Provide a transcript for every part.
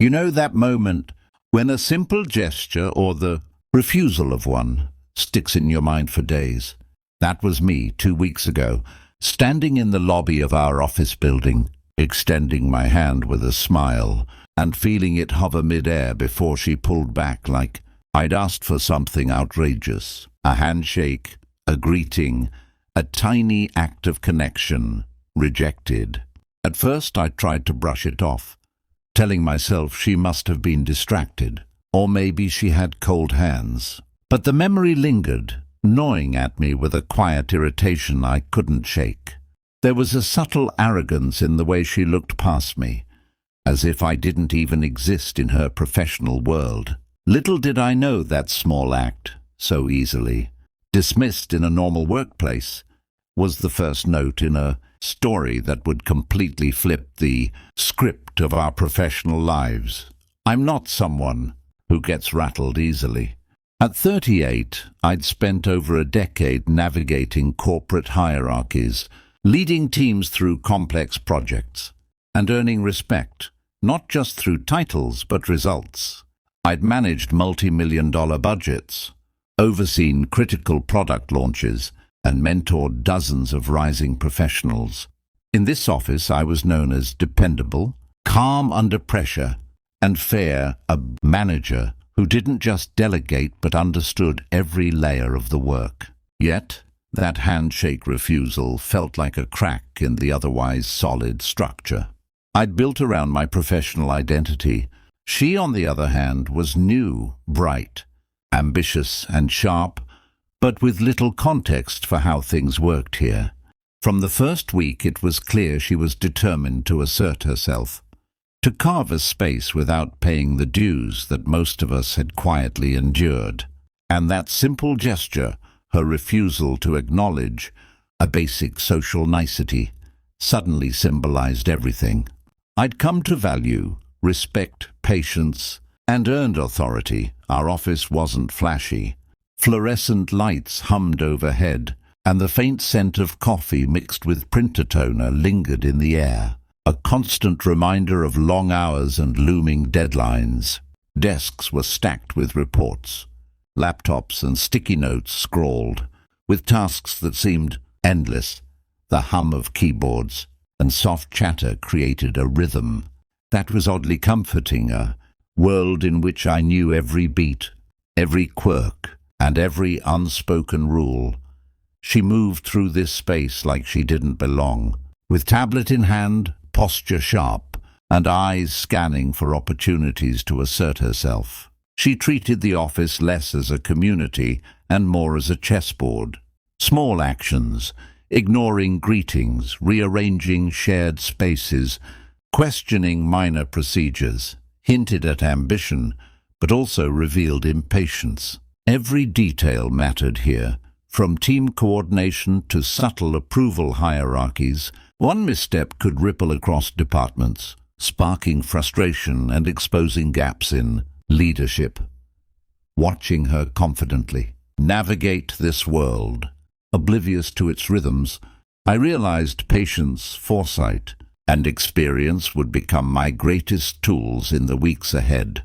You know that moment when a simple gesture or the refusal of one sticks in your mind for days? That was me 2 weeks ago, standing in the lobby of our office building, extending my hand with a smile and feeling it hover mid-air before she pulled back like I'd asked for something outrageous. A handshake, a greeting, a tiny act of connection, rejected. At first I tried to brush it off, telling myself she must have been distracted, or maybe she had cold hands. But the memory lingered, gnawing at me with a quiet irritation I couldn't shake. There was a subtle arrogance in the way she looked past me, as if I didn't even exist in her professional world. Little did I know that small act, so easily dismissed in a normal workplace, was the first note in a story that would completely flip the script of our professional lives. I'm not someone who gets rattled easily. At 38, I'd spent over a decade navigating corporate hierarchies, leading teams through complex projects, and earning respect, not just through titles but results. I'd managed multi-million-dollar budgets, overseen critical product launches, and mentored dozens of rising professionals. In this office, I was known as dependable, calm under pressure, and fair, a manager who didn't just delegate but understood every layer of the work. Yet, that handshake refusal felt like a crack in the otherwise solid structure I'd built around my professional identity. She, on the other hand, was new, bright, ambitious and sharp, but with little context for how things worked here. From the first week, it was clear she was determined to assert herself, to carve a space without paying the dues that most of us had quietly endured. And that simple gesture, her refusal to acknowledge a basic social nicety, suddenly symbolized everything I'd come to value: respect, patience, and earned authority. Our office wasn't flashy. Fluorescent lights hummed overhead, and the faint scent of coffee mixed with printer toner lingered in the air, a constant reminder of long hours and looming deadlines. Desks were stacked with reports, laptops and sticky notes scrawled, with tasks that seemed endless. The hum of keyboards and soft chatter created a rhythm that was oddly comforting, a world in which I knew every beat, every quirk, and every unspoken rule. She moved through this space like she didn't belong, with tablet in hand, posture sharp, and eyes scanning for opportunities to assert herself. She treated the office less as a community and more as a chessboard. Small actions, ignoring greetings, rearranging shared spaces, questioning minor procedures, hinted at ambition, but also revealed impatience. Every detail mattered here, from team coordination to subtle approval hierarchies. One misstep could ripple across departments, sparking frustration and exposing gaps in leadership. Watching her confidently navigate this world, oblivious to its rhythms, I realized patience, foresight, and experience would become my greatest tools in the weeks ahead.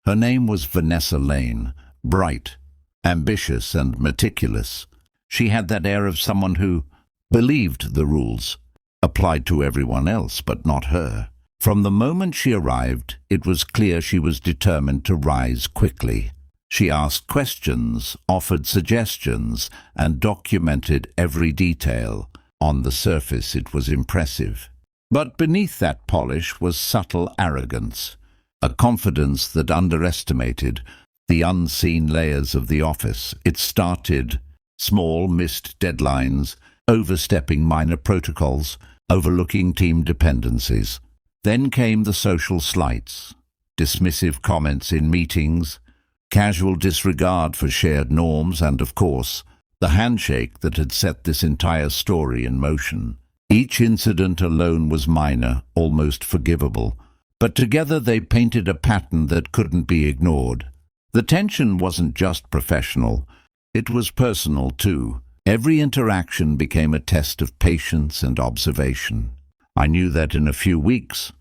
Her name was Vanessa Lane, bright, ambitious, and meticulous. She had that air of someone who believed the rules applied to everyone else but not her. From the moment she arrived, it was clear she was determined to rise quickly. She asked questions, offered suggestions, and documented every detail. On the surface, it was impressive. But beneath that polish was subtle arrogance, a confidence that underestimated the unseen layers of the office. It started small, missed deadlines, overstepping minor protocols, overlooking team dependencies. Then came the social slights, dismissive comments in meetings, casual disregard for shared norms, and, of course, the handshake that had set this entire story in motion. Each incident alone was minor, almost forgivable, but together they painted a pattern that couldn't be ignored. The tension wasn't just professional, it was personal too. Every interaction became a test of patience and observation. I knew that in a few weeks,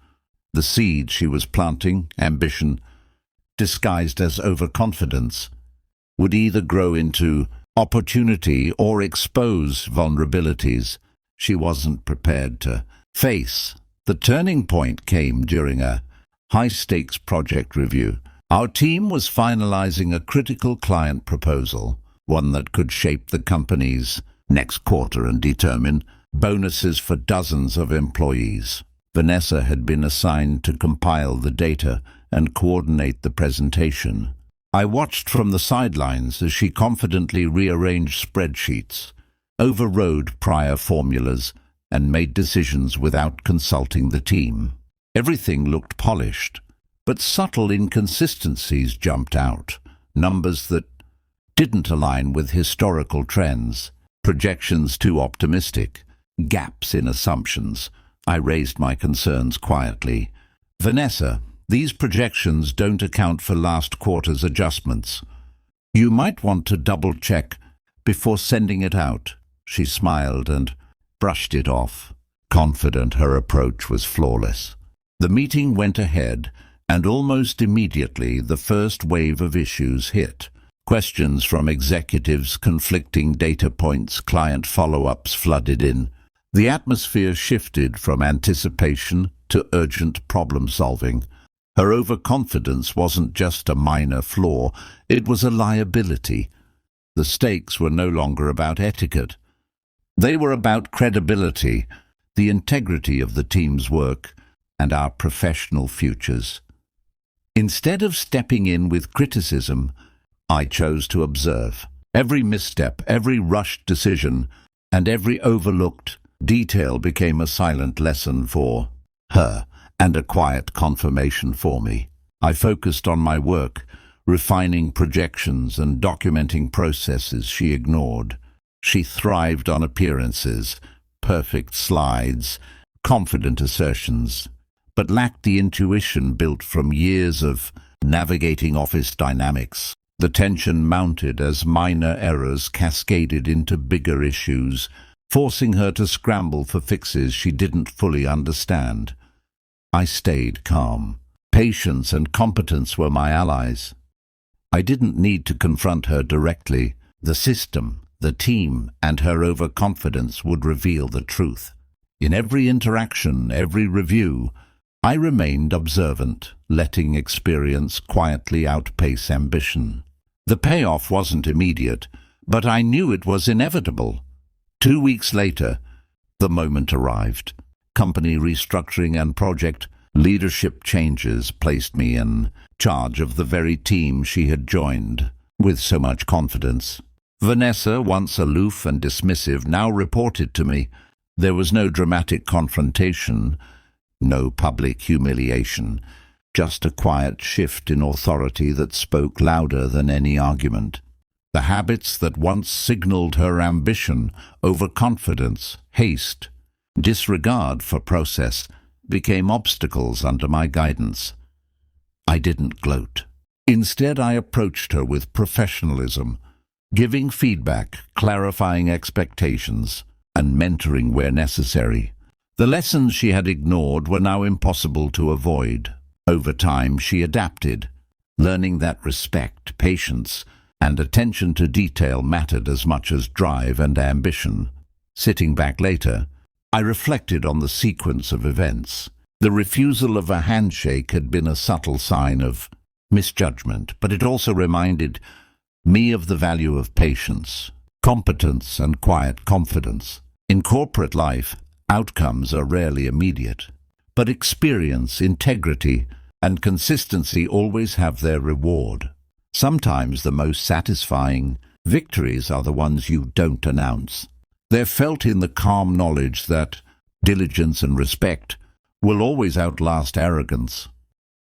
The seed she was planting, ambition, disguised as overconfidence, would either grow into opportunity or expose vulnerabilities she wasn't prepared to face. The turning point came during a high-stakes project review. Our team was finalizing a critical client proposal, one that could shape the company's next quarter and determine bonuses for dozens of employees. Vanessa had been assigned to compile the data and coordinate the presentation. I watched from the sidelines as she confidently rearranged spreadsheets, overrode prior formulas, and made decisions without consulting the team. Everything looked polished, but subtle inconsistencies jumped out. Numbers that didn't align with historical trends, projections too optimistic, gaps in assumptions. I raised my concerns quietly. "Vanessa, these projections don't account for last quarter's adjustments. You might want to double-check before sending it out." She smiled and brushed it off, confident her approach was flawless. The meeting went ahead, and almost immediately the first wave of issues hit. Questions from executives, conflicting data points, client follow-ups flooded in. The atmosphere shifted from anticipation to urgent problem-solving. Her overconfidence wasn't just a minor flaw, it was a liability. The stakes were no longer about etiquette. They were about credibility, the integrity of the team's work, and our professional futures. Instead of stepping in with criticism, I chose to observe. Every misstep, every rushed decision, and every overlooked detail became a silent lesson for her and a quiet confirmation for me. I focused on my work, refining projections and documenting processes she ignored. She thrived on appearances, perfect slides, confident assertions, but lacked the intuition built from years of navigating office dynamics. The tension mounted as minor errors cascaded into bigger issues, forcing her to scramble for fixes she didn't fully understand. I stayed calm. Patience and competence were my allies. I didn't need to confront her directly. The system, the team, and her overconfidence would reveal the truth. In every interaction, every review, I remained observant, letting experience quietly outpace ambition. The payoff wasn't immediate, but I knew it was inevitable. 2 weeks later, the moment arrived. Company restructuring and project leadership changes placed me in charge of the very team she had joined with so much confidence. Vanessa, once aloof and dismissive, now reported to me. There was no dramatic confrontation, no public humiliation, just a quiet shift in authority that spoke louder than any argument. The habits that once signaled her ambition, overconfidence, haste, disregard for process, became obstacles under my guidance. I didn't gloat. Instead, I approached her with professionalism, giving feedback, clarifying expectations, and mentoring where necessary. The lessons she had ignored were now impossible to avoid. Over time, she adapted, learning that respect, patience, and attention to detail mattered as much as drive and ambition. Sitting back later, I reflected on the sequence of events. The refusal of a handshake had been a subtle sign of misjudgment, but it also reminded me of the value of patience, competence, and quiet confidence. In corporate life, outcomes are rarely immediate, but experience, integrity, and consistency always have their reward. Sometimes the most satisfying victories are the ones you don't announce. They're felt in the calm knowledge that diligence and respect will always outlast arrogance.